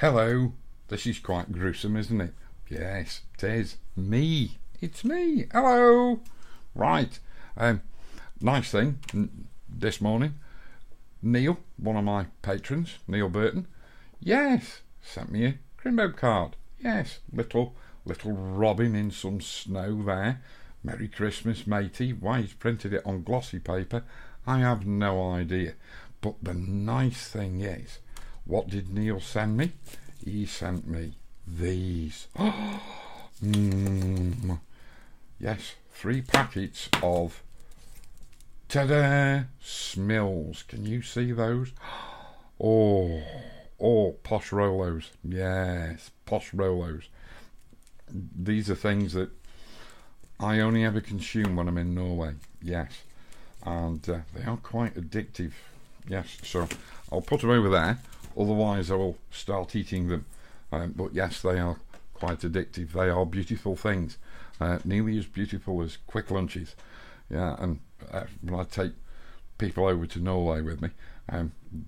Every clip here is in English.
Hello. This is quite gruesome, isn't it? Yes, it is. Me. It's me. Hello. Right. Nice thing this morning. Neil, one of my patrons, Neil Burton, yes, sent me a Crimbo card. Yes, little Robin in some snow there. Merry Christmas, matey. Why he's printed it on glossy paper, I have no idea. But the nice thing is, what did Neil send me? He sent me these. Yes, 3 packets of ta-da Smills. Can you see those? Oh, posh Rolos. Yes, posh Rolos. These are things that I only ever consume when I'm in Norway. Yes, and they are quite addictive. Yes, so I'll put them over there. Otherwise, I will start eating them. But yes, they are quite addictive. They are beautiful things. Nearly as beautiful as quick lunches. Yeah, and when I take people over to Norway with me,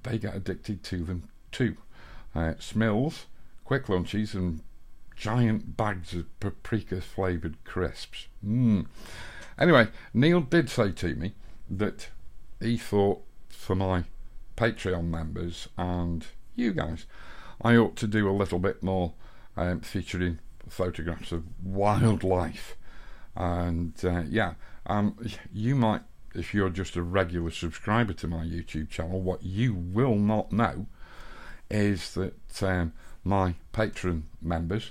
they get addicted to them too. Smills, quick lunches, and giant bags of paprika flavoured crisps. Anyway, Neil did say to me that he thought for my Patreon members and you guys, I ought to do a little bit more featuring photographs of wildlife. And you might, if you're just a regular subscriber to my YouTube channel, what you will not know is that my Patreon members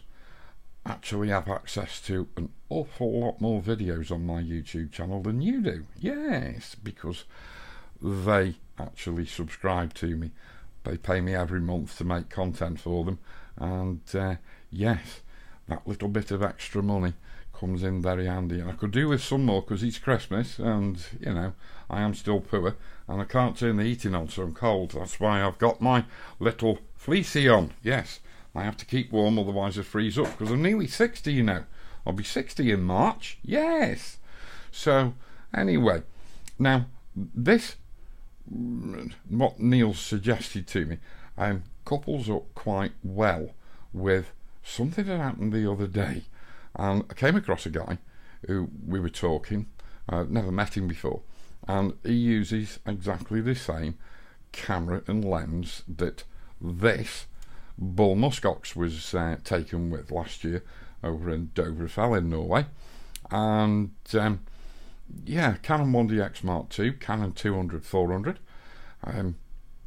actually have access to an awful lot more videos on my YouTube channel than you do. Yes, because they actually subscribe to me. They pay me every month to make content for them, and yes, that little bit of extra money comes in very handy. And I could do with some more because it's Christmas, and you know I am still poor, and I can't turn the heating on so I'm cold. That's why I've got my little fleecy on. Yes, I have to keep warm, otherwise I freeze up, because I'm nearly 60, you know. I'll be 60 in March. Yes. So anyway, now this, what Neil suggested to me, couples up quite well with something that happened the other day. And I came across a guy who we were talking, never met him before, and he uses exactly the same camera and lens that this bull muskox was taken with last year over in Dovrefell in Norway. And yeah, Canon 1DX Mark II, Canon 200-400.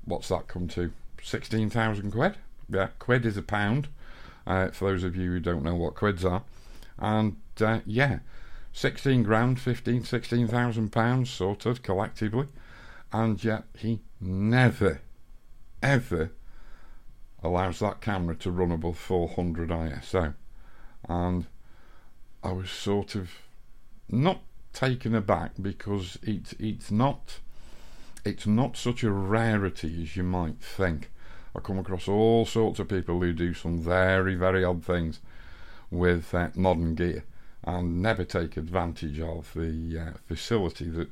What's that come to? 16,000 quid? Yeah, quid is a pound, for those of you who don't know what quids are. And yeah, 16 grand, 16,000 pounds sort of collectively. And yet he never, ever allows that camera to run above 400 ISO. And I was sort of not taken aback, because it's not such a rarity as you might think. I come across all sorts of people who do some very, very odd things with modern gear and never take advantage of the facility that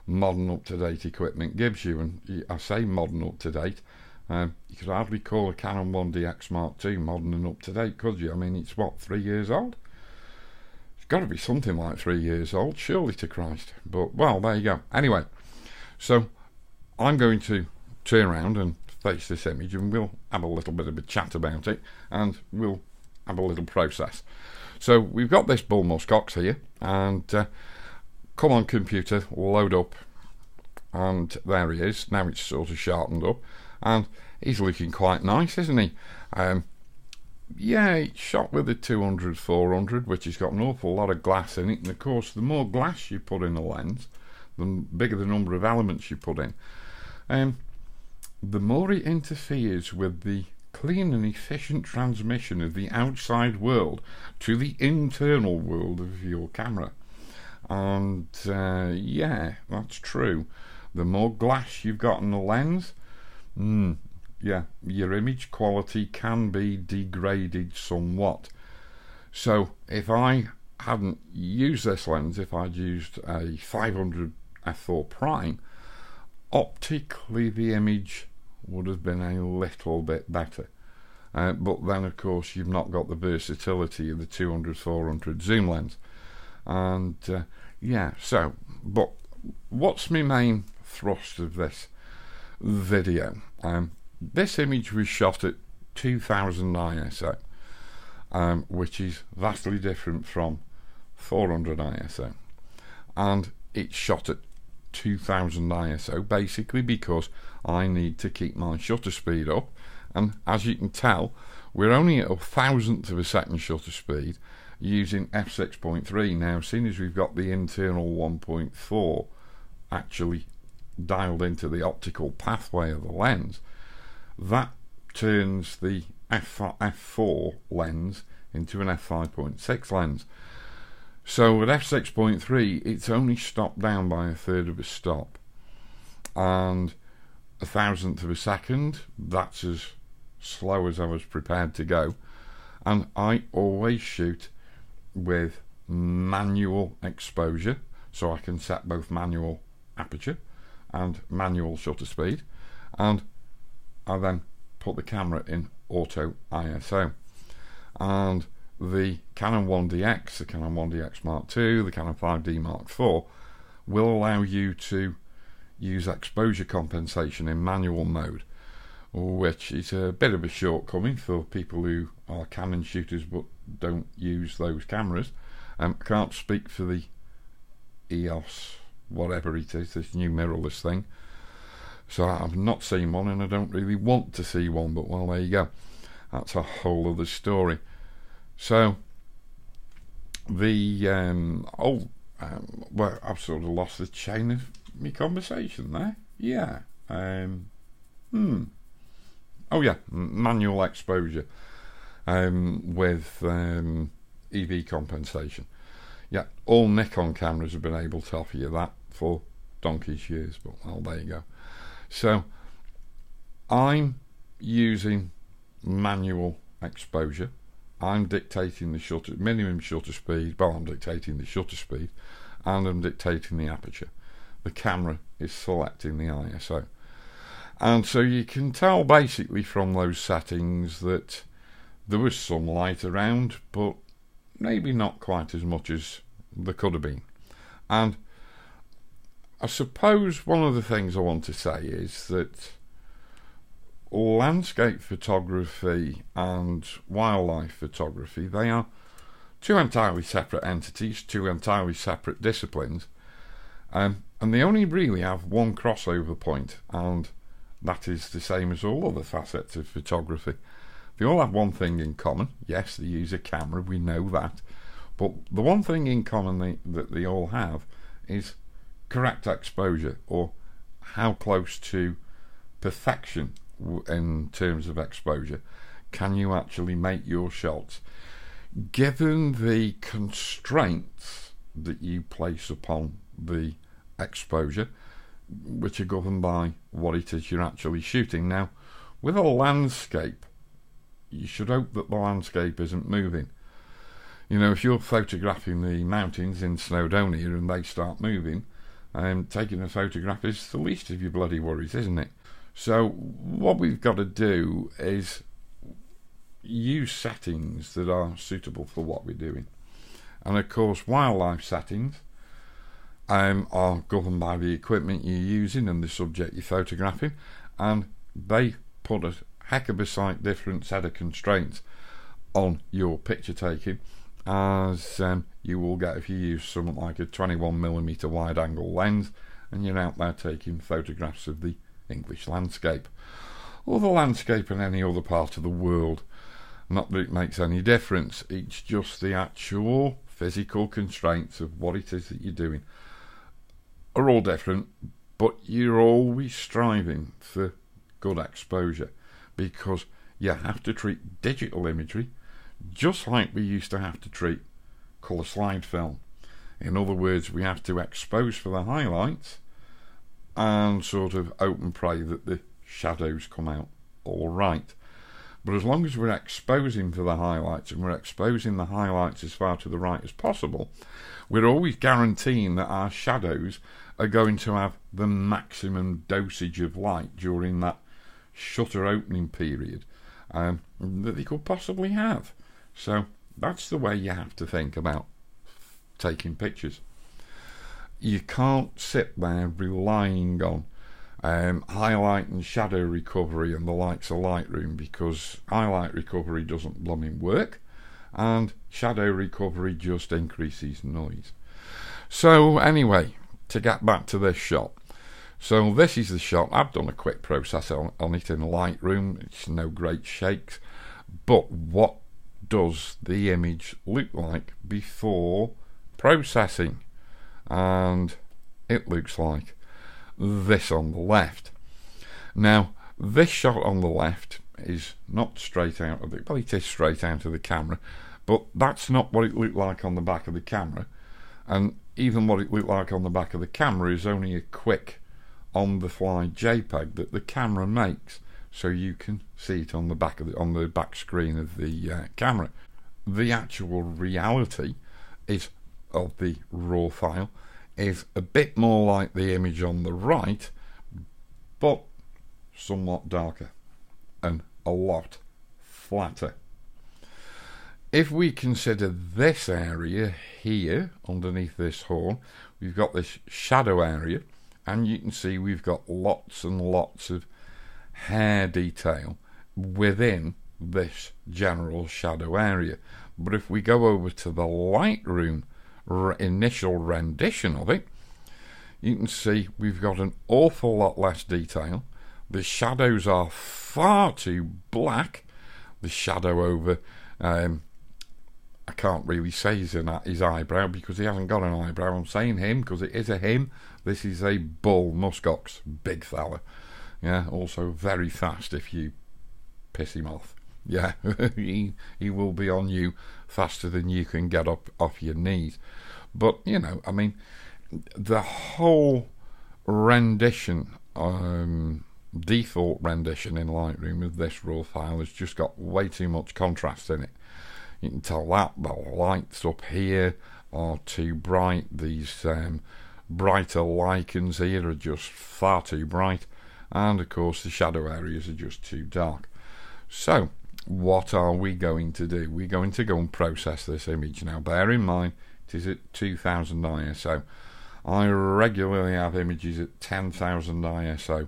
modern up-to-date equipment gives you. And I say modern up-to-date, you could hardly call a Canon 1DX Mark II modern and up-to-date, could you? I mean, it's what, 3 years old? It's got to be something like 3 years old, surely to Christ. But, well, there you go. Anyway, so I'm going to turn around and face this image, and we'll have a little bit of a chat about it, and we'll have a little process. So we've got this bull muskox here, and come on computer, load up, and there he is. Now it's sort of sharpened up, and he's looking quite nice, isn't he? Yeah, it's shot with a 200-400, which has got an awful lot of glass in it, and of course the more glass you put in a lens, the bigger the number of elements you put in, the more it interferes with the clean and efficient transmission of the outside world to the internal world of your camera. And yeah, that's true. The more glass you've got in the lens, yeah, your image quality can be degraded somewhat. So if I hadn't used this lens, if I'd used a 500 f4 prime, optically the image would have been a little bit better. but then of course you've not got the versatility of the 200-400 zoom lens. And yeah, so, but what's my main thrust of this video? This image was shot at 2000 ISO, which is vastly different from 400 ISO, and it's shot at 2000 ISO basically because I need to keep my shutter speed up, and as you can tell we're only at 1,000th of a second shutter speed using f6.3. Now, seeing as we've got the internal 1.4 actually dialed into the optical pathway of the lens, that turns the f4 lens into an f5.6 lens. So at f6.3 it's only stopped down by 1/3 of a stop, and 1,000th of a second, that's as slow as I was prepared to go. And I always shoot with manual exposure, so I can set both manual aperture and manual shutter speed, and I then put the camera in auto ISO. And the Canon 1DX, the Canon 1DX Mark II, the Canon 5D Mark IV will allow you to use exposure compensation in manual mode, which is a bit of a shortcoming for people who are Canon shooters but don't use those cameras. I can't speak for the EOS, whatever it is, this new mirrorless thing, so I've not seen one and I don't really want to see one, but well, there you go, that's a whole other story. So the well, I've sort of lost the chain of my conversation there. Yeah. Oh yeah, manual exposure with EV compensation. Yeah, all Nikon cameras have been able to offer you that for donkey's years, but well, there you go. So I'm using manual exposure. I'm dictating the minimum shutter speed. Well, I'm dictating the shutter speed and I'm dictating the aperture. The camera is selecting the ISO. And so you can tell basically from those settings that there was some light around, but maybe not quite as much as there could have been. And I suppose one of the things I want to say is that landscape photography and wildlife photography, they are two entirely separate entities, two entirely separate disciplines, and they only really have one crossover point, and that is the same as all other facets of photography. They all have one thing in common. Yes, they use a camera, we know that, but the one thing in common that they all have is correct exposure, or how close to perfection in terms of exposure can you actually make your shots given the constraints that you place upon the exposure, which are governed by what it is you're actually shooting. Now, with a landscape, you should hope that the landscape isn't moving. You know, if you're photographing the mountains in Snowdonia and they start moving, taking a photograph is the least of your bloody worries, isn't it? So what we've got to do is use settings that are suitable for what we're doing. And of course, wildlife settings are governed by the equipment you're using and the subject you're photographing, and they put a heck of a sight different set of constraints on your picture taking as you will get if you use something like a 21mm wide angle lens and you're out there taking photographs of the English landscape or the landscape in any other part of the world. Not that it makes any difference, it's just the actual physical constraints of what it is that you're doing are all different, but you're always striving for good exposure, because you have to treat digital imagery just like we used to have to treat colour slide film. In other words, we have to expose for the highlights and sort of hope and pray that the shadows come out all right. But as long as we're exposing for the highlights and we're exposing the highlights as far to the right as possible, we're always guaranteeing that our shadows are going to have the maximum dosage of light during that shutter opening period. that they could possibly have. So that's the way you have to think about taking pictures. You can't sit there relying on highlight and shadow recovery and the likes of Lightroom, because highlight recovery doesn't blooming work and shadow recovery just increases noise. So anyway, to get back to this shot, so this is the shot. I've done a quick process on it in Lightroom. It's no great shakes, but what does the image look like before processing? And it looks like this on the left. Now this shot on the left is not straight out of it, well, it is straight out of the camera, but that's not what it looked like on the back of the camera. And even what it looked like on the back of the camera is only a quick on the fly JPEG that the camera makes, so you can see it on the back of on the back screen of the camera. The actual reality is of the raw file is a bit more like the image on the right, but somewhat darker and a lot flatter. If we consider this area here underneath this horn, we've got this shadow area, and you can see we've got lots and lots of hair detail within this general shadow area. But if we go over to the Lightroom initial rendition of it, you can see we've got an awful lot less detail. The shadows are far too black. The shadow over I can't really say his eyebrow because he hasn't got an eyebrow. I'm saying him because it is a him. This is a bull muskox, big fella. Yeah, also very fast if you piss him off. Yeah, he will be on you faster than you can get up off your knees. But, you know, I mean, the whole rendition, default rendition in Lightroom of this raw file has just got way too much contrast in it. You can tell that the lights up here are too bright. These brighter lichens here are just far too bright. And, of course, the shadow areas are just too dark. So, what are we going to do? We're going to go and process this image. Now, bear in mind, it is at 2000 ISO. I regularly have images at 10,000 ISO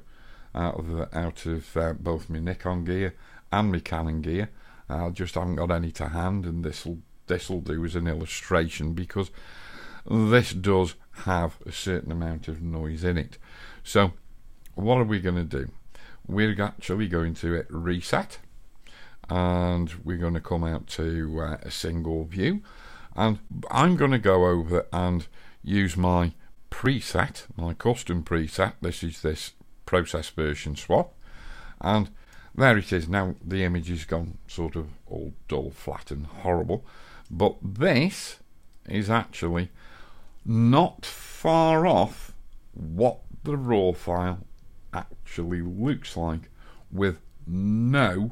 out of both my Nikon gear and my Canon gear. I just haven't got any to hand, and this'll do as an illustration because this does have a certain amount of noise in it. So, what are we going to do? We're actually going to hit reset, and we're going to come out to a single view, and I'm going to go over and use my preset, my custom preset. This is this process version swap, and there it is. Now the image has gone sort of all dull, flat and horrible, but this is actually not far off what the raw file actually looks like with no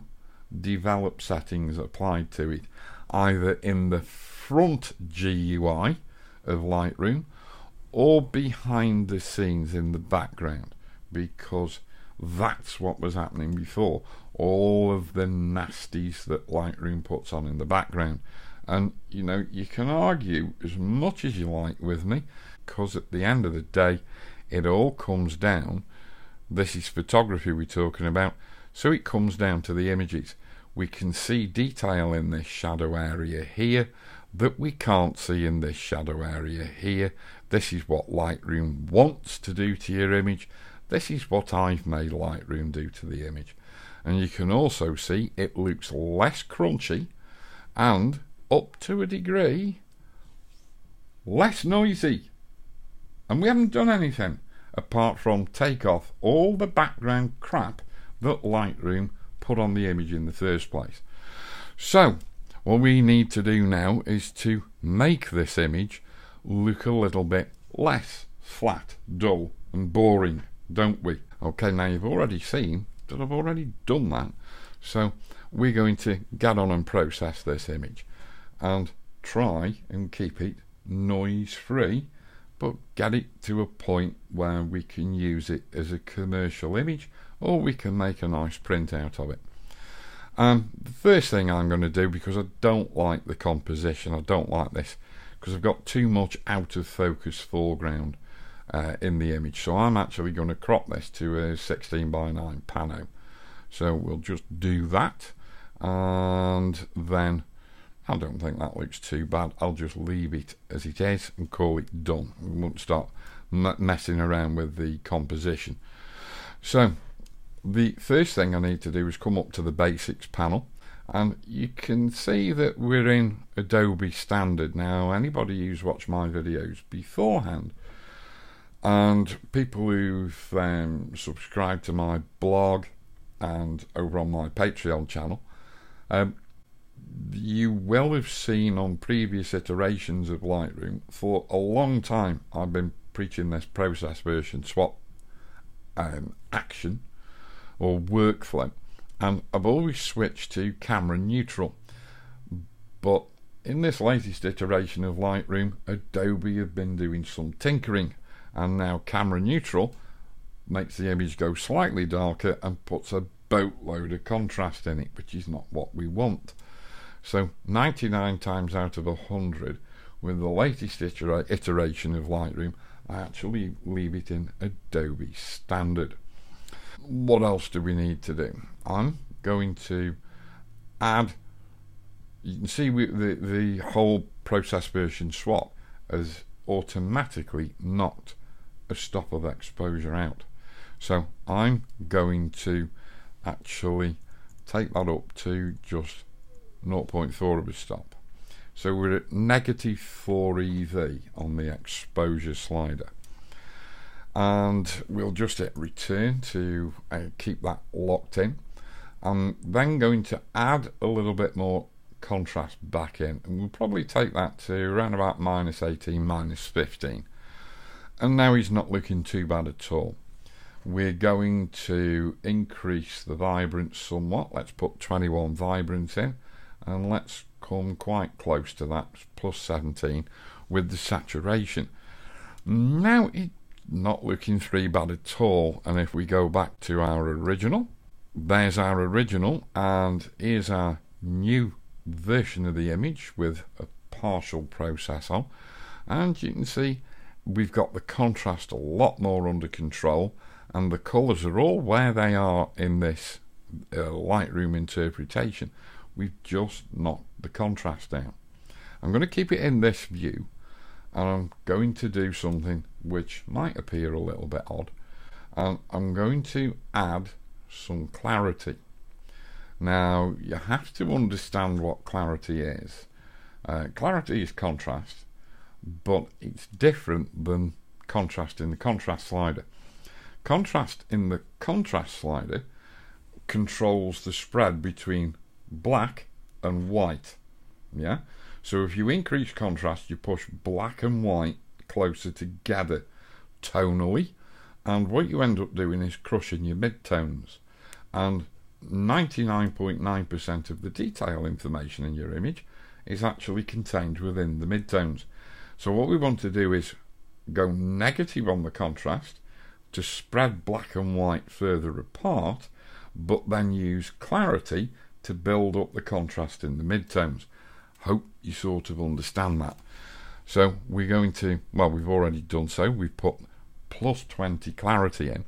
developed settings applied to it, either in the front GUI of Lightroom or behind the scenes in the background, because that's what was happening before. All of the nasties that Lightroom puts on in the background. And you know, you can argue as much as you like with me, because at the end of the day it all comes down, this is photography we're talking about, so it comes down to the images. We can see detail in this shadow area here that we can't see in this shadow area here. This is what Lightroom wants to do to your image. This is what I've made Lightroom do to the image. And you can also see it looks less crunchy and, up to a degree, less noisy. And we haven't done anything apart from take off all the background crap that Lightroom put on the image in the first place. So what we need to do now is to make this image look a little bit less flat, dull and boring, don't we? Okay, now you've already seen that I've already done that, so we're going to get on and process this image and try and keep it noise free, but get it to a point where we can use it as a commercial image, or we can make a nice print out of it. The first thing I'm going to do, because I don't like the composition, I don't like this, because I've got too much out of focus foreground in the image, so I'm actually going to crop this to a 16:9 pano. So we'll just do that, and then I don't think that looks too bad. I'll just leave it as it is and call it done. We won't start messing around with the composition. So the first thing I need to do is come up to the basics panel, and you can see that we're in Adobe Standard. Now, anybody who's watched my videos beforehand and people who've subscribed to my blog and over on my Patreon channel, you will have seen on previous iterations of Lightroom, for a long time I've been preaching this process version swap action or workflow, and I've always switched to camera neutral. But in this latest iteration of Lightroom, Adobe have been doing some tinkering, and now camera neutral makes the image go slightly darker and puts a boatload of contrast in it, which is not what we want. So 99 times out of 100 with the latest iteration of Lightroom, I actually leave it in Adobe Standard. What else do we need to do? I'm going to add, you can see the whole process version swap has automatically knocked a stop of exposure out. So I'm going to actually take that up to just 0.4 of a stop. So we're at -4 EV on the exposure slider, and we'll just hit return to keep that locked in. I'm then going to add a little bit more contrast back in, and we'll probably take that to around about -18, -15, and now he's not looking too bad at all. We're going to increase the vibrance somewhat. Let's put 21 vibrance in, and let's come quite close to that, +17 with the saturation. Now it's not looking too bad at all, and if we go back to our original, there's our original, and here's our new version of the image with a partial process on, and you can see we've got the contrast a lot more under control, and the colours are all where they are in this Lightroom interpretation. We've just knocked the contrast down. I'm going to keep it in this view, and I'm going to do something which might appear a little bit odd, and I'm going to add some clarity. Now you have to understand what clarity is. Clarity is contrast, but it's different than contrast in the contrast slider. Contrast in the contrast slider controls the spread between black and white. Yeah, so if you increase contrast, you push black and white closer together tonally, and what you end up doing is crushing your midtones, and 99.9% of the detail information in your image is actually contained within the midtones. So what we want to do is go negative on the contrast to spread black and white further apart, but then use clarity to build up the contrast in the midtones. Hope you sort of understand that. So we're going to, well, we've already done so. We've put +20 clarity in,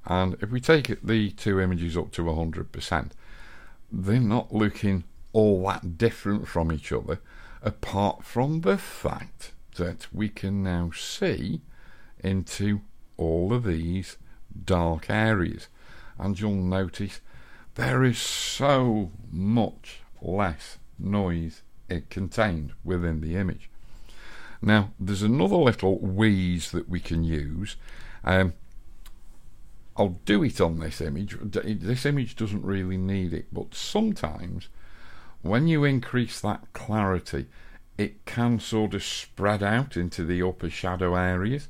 and if we take the two images up to 100%, they're not looking all that different from each other, apart from the fact that we can now see into all of these dark areas, and you'll notice there is so much less noise it contained within the image. Now there's another little wheeze that we can use. I'll do it on this image. This image doesn't really need it, but sometimes when you increase that clarity, it can sort of spread out into the upper shadow areas,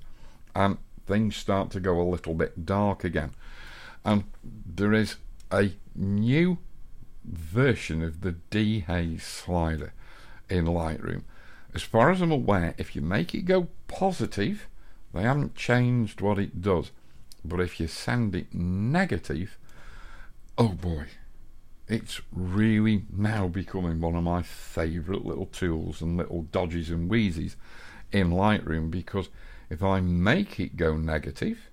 and things start to go a little bit dark again. And there is a new version of the dehaze slider in Lightroom. As far as I'm aware, if you make it go positive, they haven't changed what it does, but if you send it negative, oh boy, it's really now becoming one of my favourite little tools and little dodges and wheezes in Lightroom, because if I make it go negative,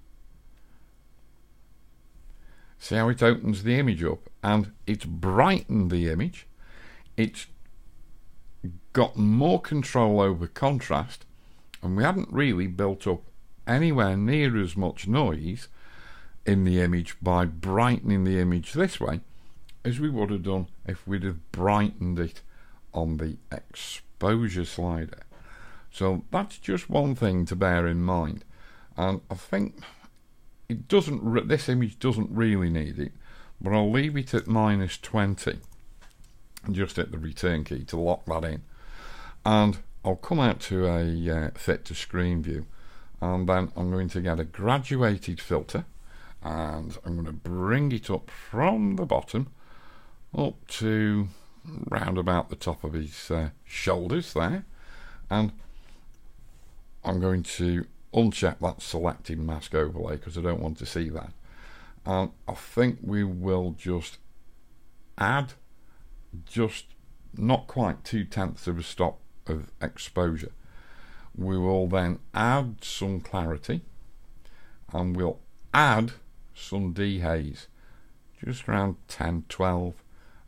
see how it opens the image up, and it's brightened the image, it's got more control over contrast, and we haven't really built up anywhere near as much noise in the image by brightening the image this way as we would have done if we'd have brightened it on the exposure slider. So that's just one thing to bear in mind, and I think it doesn't, this image doesn't really need it, but I'll leave it at -20 and just hit the return key to lock that in, and I'll come out to a fit to screen view, and then I'm going to get a graduated filter, and I'm going to bring it up from the bottom up to round about the top of his shoulders there, and I'm going to uncheck that selected mask overlay because I don't want to see that, and I think we will just add just not quite 2/10 of a stop of exposure. We will then add some clarity, and we'll add some dehaze, just around 10-12,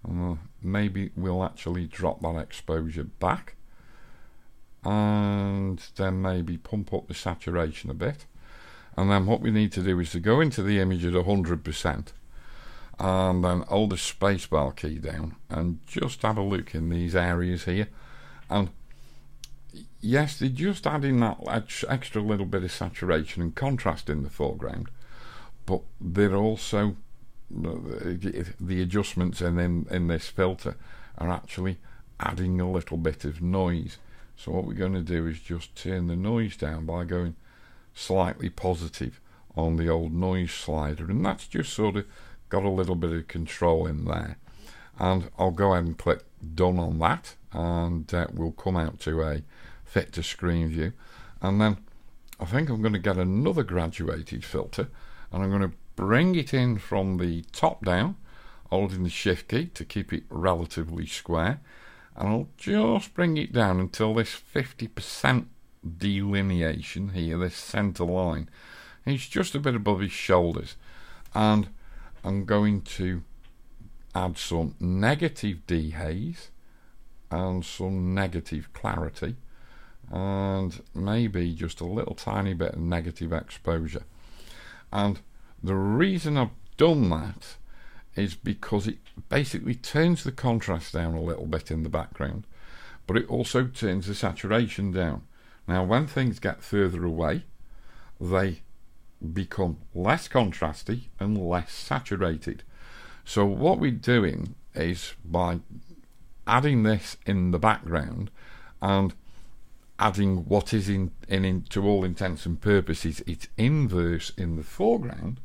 and maybe we'll actually drop that exposure back, and then maybe pump up the saturation a bit. And then what we need to do is to go into the image at 100%, and then hold the spacebar key down and just have a look in these areas here. And yes, they're just adding that extra little bit of saturation and contrast in the foreground, but they're also, the adjustments in this filter are actually adding a little bit of noise. So what we're going to do is just turn the noise down by going slightly positive on the old noise slider, and that's just sort of got a little bit of control in there. And I'll go ahead and click done on that, and we'll come out to a fit to screen view, and then I think I'm going to get another graduated filter, and I'm going to bring it in from the top down, holding the shift key to keep it relatively square, and I'll just bring it down until this 50% delineation here, this center line, is just a bit above his shoulders, and I'm going to add some negative dehaze and some negative clarity, and maybe just a little tiny bit of negative exposure. And the reason I've done that is because it basically turns the contrast down a little bit in the background, but it also turns the saturation down. Now when things get further away, they become less contrasty and less saturated. So what we're doing is, by adding this in the background and adding what is in to all intents and purposes its inverse in the foreground,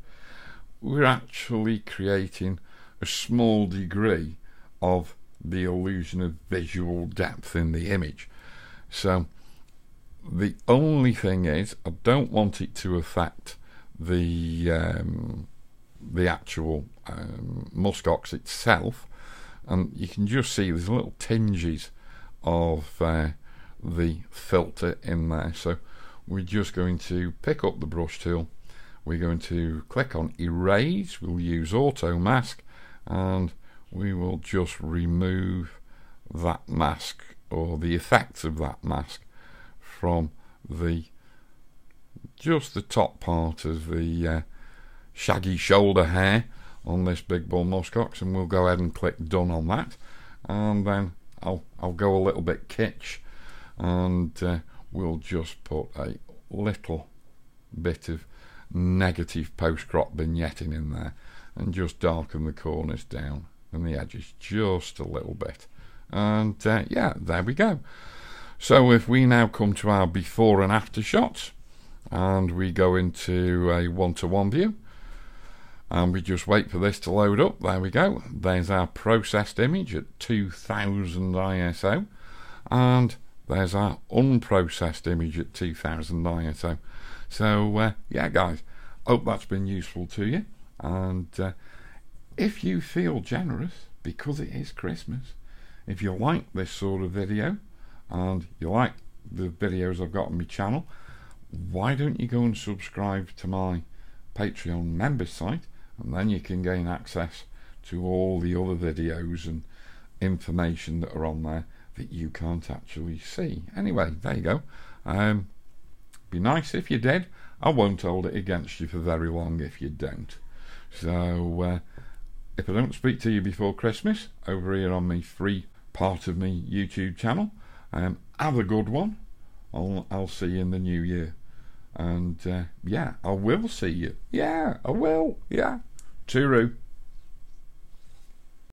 we're actually creating a small degree of the illusion of visual depth in the image. So the only thing is, I don't want it to affect the actual muskox itself, and you can just see there's little tinges of the filter in there. So we're just going to pick up the brush tool, we're going to click on erase, we'll use auto mask, and we will just remove that mask, or the effects of that mask, from just the top part of the shaggy shoulder hair on this big bull muskox, and we'll go ahead and click done on that, and then I'll go a little bit kitsch, and we'll just put a little bit of negative post-crop vignetting in there, and just darken the corners down and the edges just a little bit, and yeah, there we go. So if we now come to our before and after shots, and we go into a 1:1 view, and we just wait for this to load up, there we go, there's our processed image at 2000 ISO, and there's our unprocessed image at 2000 ISO. So yeah guys, hope that's been useful to you, and if you feel generous, because it is Christmas. If you like this sort of video and you like the videos I've got on my channel, why don't you go and subscribe to my Patreon members site, and then you can gain access to all the other videos and information that are on there that you can't actually see. Anyway, there you go. Be nice if you did. I won't hold it against you for very long if you don't. So if I don't speak to you before Christmas over here on my free part of me YouTube channel, have a good one. I'll see you in the new year. And yeah, I will see you. Yeah, I will. Yeah. Tooroo.